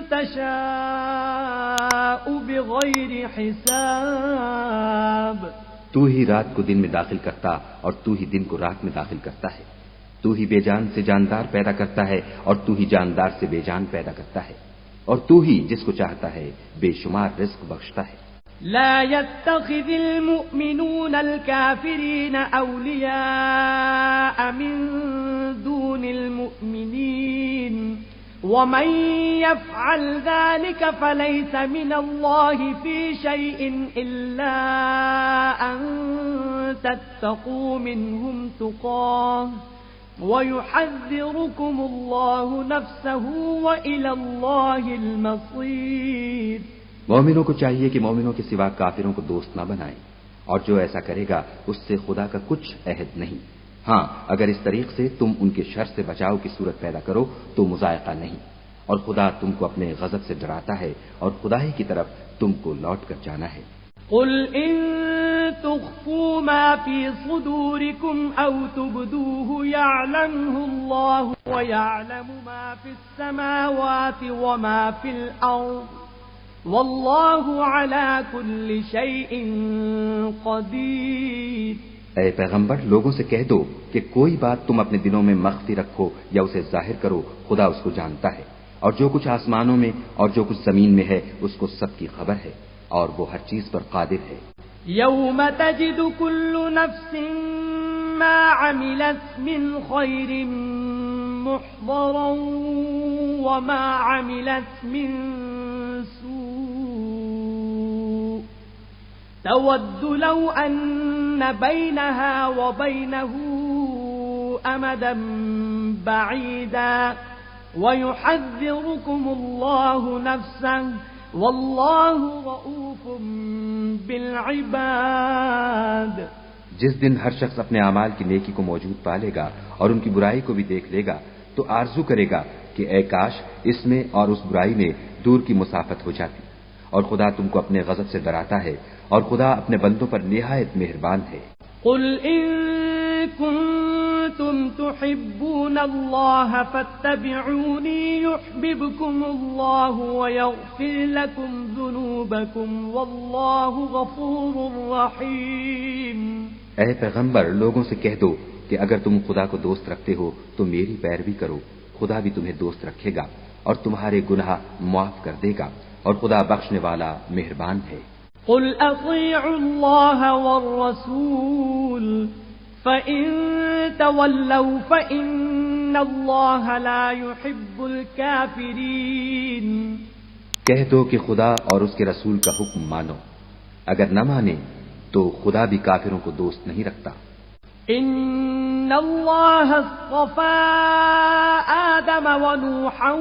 تشاء بغیر حساب. تو ہی رات کو دن میں داخل کرتا اور تو ہی دن کو رات میں داخل کرتا ہے. تو ہی بے جان سے جاندار پیدا کرتا ہے اور تو ہی جاندار سے بے جان پیدا کرتا ہے. اور تو ہی جس کو چاہتا ہے بے شمار رزق بخشتا ہے. لا يتخذ المؤمنون الكافرين أولياء من دون المؤمنين ومن يفعل ذلك فليس من الله في شيء إلا أن تتقوا منهم تقاه ويحذركم الله نفسه وإلى الله المصير. مومنوں کو چاہیے کہ مومنوں کے سوا کافروں کو دوست نہ بنائیں، اور جو ایسا کرے گا اس سے خدا کا کچھ عہد نہیں. ہاں، اگر اس طریق سے تم ان کے شر سے بچاؤ کی صورت پیدا کرو تو مذائقہ نہیں، اور خدا تم کو اپنے غضب سے ڈراتا ہے اور خدا ہی کی طرف تم کو لوٹ کر جانا ہے. قل ان تخفوا ما في صدوركم او تبدوه يعلمه الله ويعلم ما في السماوات وما في الارض واللہ علی کل شیء قدیر. اے پیغمبر، لوگوں سے کہہ دو کہ کوئی بات تم اپنے دلوں میں مخفی رکھو یا اسے ظاہر کرو، خدا اس کو جانتا ہے، اور جو کچھ آسمانوں میں اور جو کچھ زمین میں ہے اس کو سب کی خبر ہے، اور وہ ہر چیز پر قادر ہے. یوم تجد کل نفس ما عملت من خیر محضرا وما عملت من سوء تود لو أن بينها وبينه أمدا بعيدا ويحذركم الله نفسه والله رؤوف بالعباد. جس دن ہر شخص اپنے اعمال کی نیکی کو موجود پالے گا اور ان کی برائی کو بھی دیکھ لے گا تو آرزو کرے گا کہ اے کاش اس میں اور اس برائی میں دور کی مسافت ہو جاتی. اور خدا تم کو اپنے غضب سے ڈراتا ہے اور خدا اپنے بندوں پر نہایت مہربان ہے. قل ان کنتم تحبون اللہ فاتبعونی یحببکم اللہ ویغفر لکم ذنوبکم واللہ غفور رحیم. اے پیغمبر، لوگوں سے کہہ دو کہ اگر تم خدا کو دوست رکھتے ہو تو میری پیروی کرو، خدا بھی تمہیں دوست رکھے گا اور تمہارے گناہ معاف کر دے گا، اور خدا بخشنے والا مہربان ہے. قل اطیعوا اللہ والرسول فإن تولوا فإن اللہ لا يحب الكافرین. کہہ دو کہ خدا اور اس کے رسول کا حکم مانو، اگر نہ مانے تو خدا بھی کافروں کو دوست نہیں رکھتا. ان اللہ اصطفى آدم ونوحا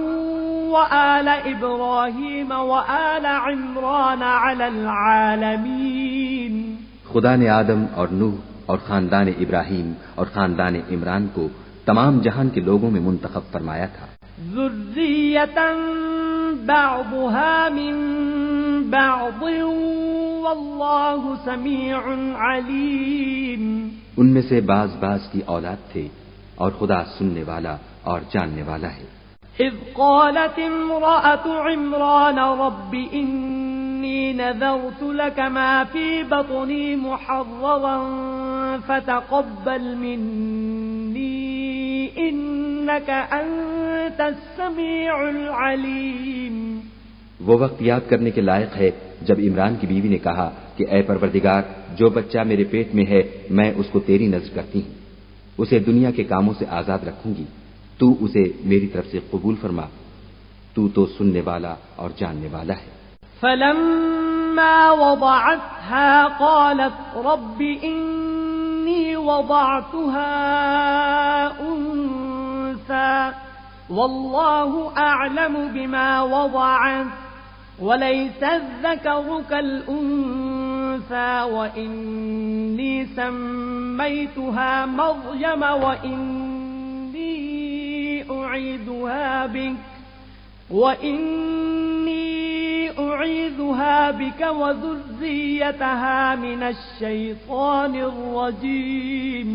وآل ابراہیم وآل عمران علی العالمین. خدا نے آدم اور نوح اور خاندان ابراہیم اور خاندان عمران کو تمام جہان کے لوگوں میں منتخب فرمایا تھا. ذریۃ بعضها من بعض واللہ سمیع علیم. ان میں سے بعض کی اولاد تھے اور خدا سننے والا اور جاننے والا ہے. اذ قالت امرأة عمران رب انی نذرت لك ما في بطنی محررا فتقبل منی انك انت السمیع العلیم. وہ وقت یاد کرنے کے لائق ہے جب عمران کی بیوی نے کہا کہ اے پروردگار، جو بچہ میرے پیٹ میں ہے میں اس کو تیری نذر کرتی ہوں، اسے دنیا کے کاموں سے آزاد رکھوں گی، تو اسے میری طرف سے قبول فرما، تو سننے والا اور جاننے والا ہے. فلما وضعتها قالت رب انی وضعتها انثى واللہ اعلم بما وضعت وليس الذكر كالأنثى وإني سميتها مريم وإني أعيذها بك وذريتها من الشيطان الرجيم.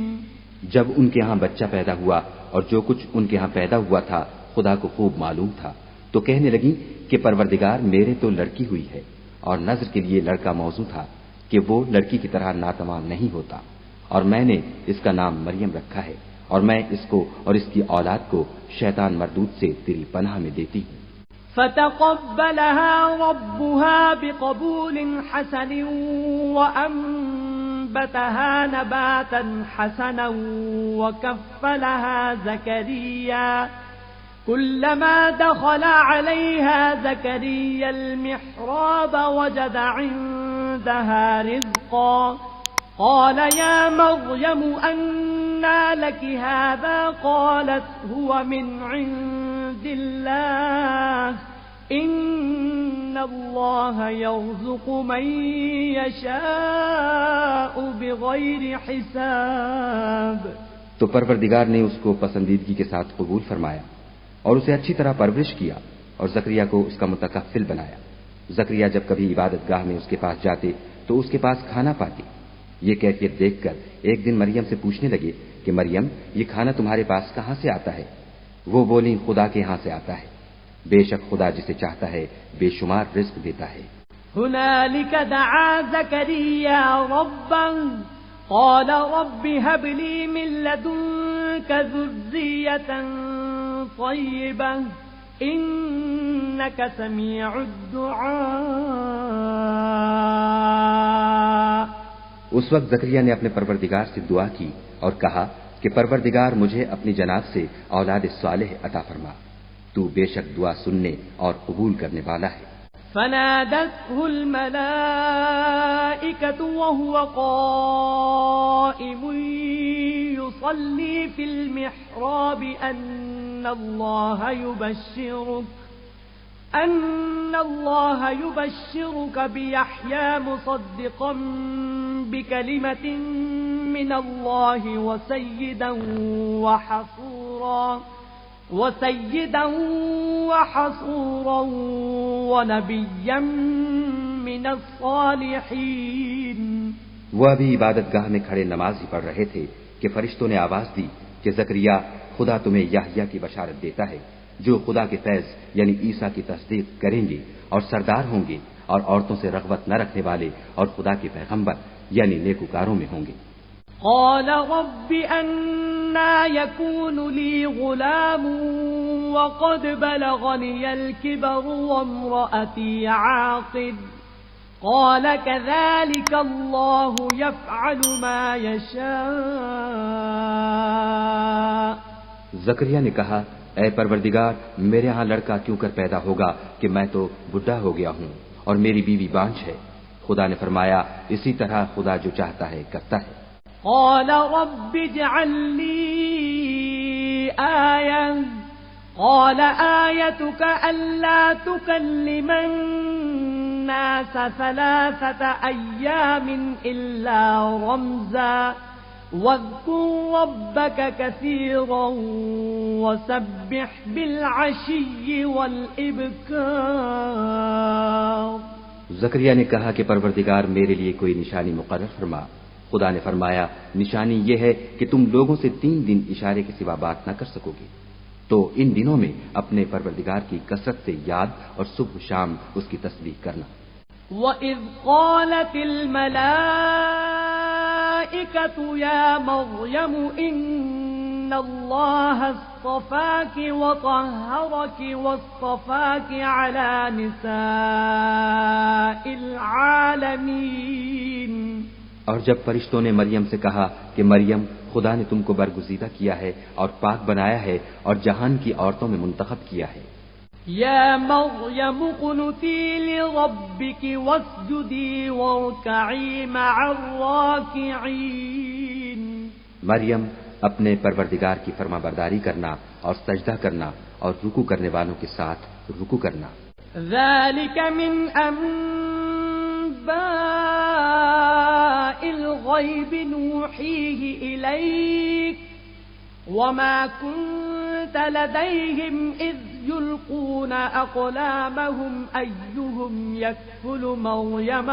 جب ان کے ہاں بچہ پیدا ہوا اور جو کچھ ان کے ہاں پیدا ہوا تھا خدا کو خوب معلوم تھا، تو کہنے لگی کہ پروردگار میرے تو لڑکی ہوئی ہے، اور نذر کے لیے لڑکا موزوں تھا کہ وہ لڑکی کی طرح ناتمام نہیں ہوتا، اور میں نے اس کا نام مریم رکھا ہے، اور میں اس کو اور اس کی اولاد کو شیطان مردود سے تیری پناہ میں دیتی ہوں۔ فتقبلها ربها بقبول حسن وأنبتها نباتا حسنا وكفلها زكريا كلما دخل عليها زكريا المحراب وجد عندها رزقا قال يا مريم أنى لك هذا قالت هو من عند الله إن الله يرزق من يشاء بغير حساب۔ تو پروردگار نے اس کو پسندیدگی کے ساتھ قبول فرمایا اور اسے اچھی طرح پرورش کیا اور زکریا کو اس کا متکفل بنایا۔ زکریا جب کبھی عبادت گاہ میں اس کے پاس جاتے تو اس کے پاس کھانا پاتے۔ یہ کیفیت دیکھ کر ایک دن مریم سے پوچھنے لگے کہ مریم، یہ کھانا تمہارے پاس کہاں سے آتا ہے؟ وہ بولی، خدا کے ہاں سے آتا ہے، بے شک خدا جسے چاہتا ہے بے شمار رزق دیتا ہے۔ هنالك دعا زكريا ربه قال رب هب لي من لدنك ذرية طيبة إنك سميع الدعاء۔ اس وقت زکریا نے اپنے پروردگار سے دعا کی اور کہا کہ پروردگار مجھے اپنی جناب سے اولاد صالح عطا فرما، تو بے شک دعا سننے اور قبول کرنے والا ہے۔ فنادته الملائكة وهو قائم يصلي في المحراب أن الله يبشرك بيحيى مصدقا بكلمة من الله وسيدا وحصورا ونبيا من الصالحين۔ وہ ابھی عبادت گاہ میں کھڑے نماز ہی پڑھ رہے تھے کہ فرشتوں نے آواز دی کہ زکریا، خدا تمہیں یحییٰ کی بشارت دیتا ہے جو خدا کے فیض یعنی عیسیٰ کی تصدیق کریں گے اور سردار ہوں گے اور عورتوں سے رغبت نہ رکھنے والے اور خدا کے پیغمبر یعنی نیکوکاروں میں ہوں گے۔ قال رب أنا يكون لي غلام وقد بلغني الكبر وامرأتي عاقر قال كذلك الله يفعل ما يشاء۔ زکریا نے کہا، اے پروردگار، میرے ہاں لڑکا کیوں کر پیدا ہوگا کہ میں تو بڈھا ہو گیا ہوں اور میری بیوی بانجھ ہے۔ خدا نے فرمایا، اسی طرح خدا جو چاہتا ہے کرتا ہے۔ قال رب اجعل لي آية قال آيتك ألا تكلم الناس 3 أيام إلا رمزا واذكر ربك كثيرا وسبح بالعشي والإبكار۔ زکریا نے کہا کہ پروردگار میرے لیے کوئی نشانی مقرر فرما۔ خدا نے فرمایا، نشانی یہ ہے کہ تم لوگوں سے 3 دن اشارے کے سوا بات نہ کر سکو گے، تو ان دنوں میں اپنے پروردگار کی کثرت سے یاد اور صبح شام اس کی تسبیح کرنا۔ وَإِذْ قَالَتِ الْمَلَائِكَةُ يَا مَرْيَمُ إِنَّ اللَّهَ اصْطَفَاكِ وَطَهَّرَكِ وَاصْطَفَاكِ عَلَى نِسَاءِ الْعَالَمِينَ۔ اور جب فرشتوں نے مریم سے کہا کہ مریم، خدا نے تم کو برگزیدہ کیا ہے اور پاک بنایا ہے اور جہان کی عورتوں میں منتخب کیا ہے۔ یا مریم اقنتی لربک واسجدی وارکعی مع الراکعین۔ مریم، اپنے پروردگار کی فرما برداری کرنا اور سجدہ کرنا اور رکوع کرنے والوں کے ساتھ رکوع کرنا۔ ذالک من انباء الغیب نوحیہ الیک وما كنت لديهم إذ يلقون أقلامهم أيهم يكفل مريم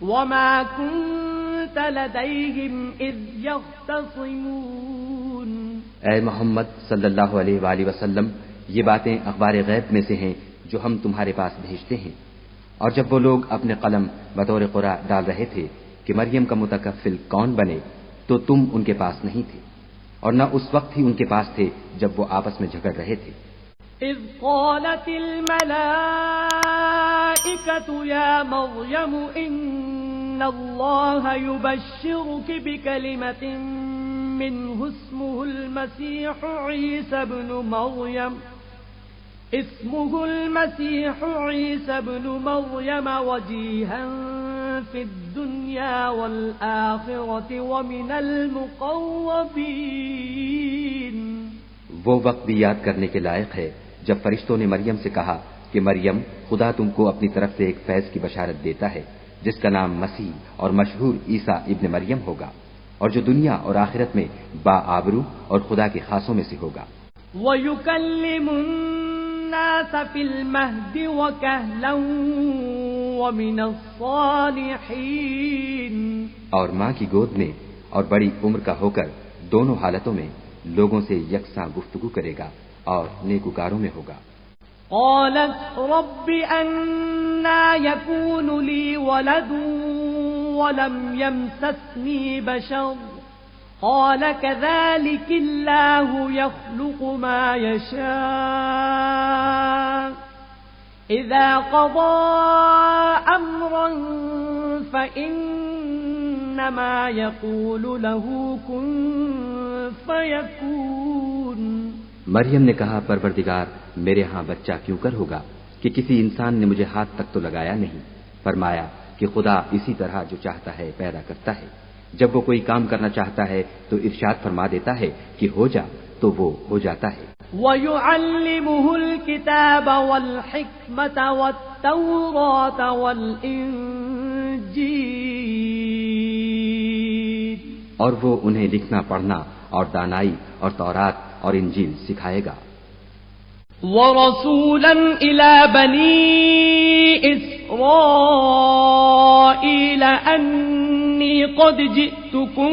وما كنت لديهم إذ يختصمون۔ اے محمد صلی اللہ علیہ وآلہ وسلم، یہ باتیں اخبار غیب میں سے ہیں جو ہم تمہارے پاس بھیجتے ہیں۔ اور جب وہ لوگ اپنے قلم بطور قرآ ڈال رہے تھے کہ مریم کا متکفل کون بنے، تو تم ان کے پاس نہیں تھے، اور نہ اس وقت ہی ان کے پاس تھے جب وہ آپس میں جھگڑ رہے تھے۔ اذ قالت الملائکۃ یا مریم ان اللہ یبشرک بکلمۃ منہ اسمہ المسیح عیسی ابن مریم وجیہا فی الدنیا والآخرۃ ومن المقربین۔ وہ وقت بھی یاد کرنے کے لائق ہے جب فرشتوں نے مریم سے کہا کہ مریم، خدا تم کو اپنی طرف سے ایک فیض کی بشارت دیتا ہے جس کا نام مسیح اور مشہور عیسیٰ ابن مریم ہوگا، اور جو دنیا اور آخرت میں با آبرو اور خدا کے خاصوں میں سے ہوگا۔ وَيُكَلِّمُ النَّاسَ فِي الْمَهْدِ وَكَهْلًا وَمِنَ الصَّالِحِينَ۔ اور ماں کی گود میں اور بڑی عمر کا ہو کر دونوں حالتوں میں لوگوں سے یکساں گفتگو کرے گا اور نیکوکاروں میں ہوگا۔ قالت رب أنى يكون لي ولد ولم يمسسني بشر قال كذلك الله يخلق ما يشاء إذا قضى أمرا فإنما يقول له كن فيكون۔ مریم نے کہا پروردگار میرے ہاں بچہ کیوں کر ہوگا کہ کسی انسان نے مجھے ہاتھ تک تو لگایا نہیں۔ فرمایا کہ خدا اسی طرح جو چاہتا ہے پیدا کرتا ہے، جب وہ کوئی کام کرنا چاہتا ہے تو ارشاد فرما دیتا ہے کہ ہو جا تو وہ ہو جاتا ہے۔ وَيُعَلِّمُهُ الْكِتَابَ وَالْحِكْمَةَ وَالتَّوْرَاةَ وَالْإِنجِيلَ۔ اور وہ انہیں لکھنا پڑھنا اور دانائی اور تورات اور انجیل سکھائے گا۔ وَرَسُولًا إِلَى بَنِي إِسْرَائِيلَ أَنِّي قَدْ جِئْتُكُمْ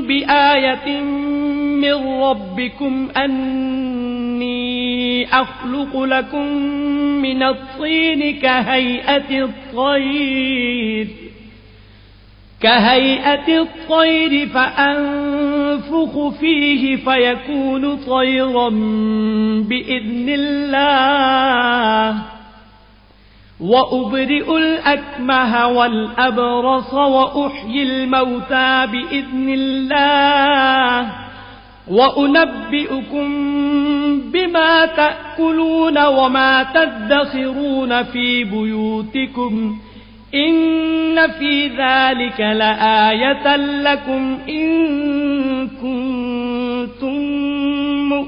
بِآيَةٍ مِّن رَّبِّكُمْ أَنِّي أَخْلُقُ لَكُم مِّنَ الطِّينِ كهيئة الطير فأنفخ فيه فيكون طيرا بإذن الله وأبرئ الأكمه والأبرص وأحيي الموتى بإذن الله وأنبئكم بما تأكلون وما تدخرون في بيوتكم إن في ذلك لآية لكم إن كنتم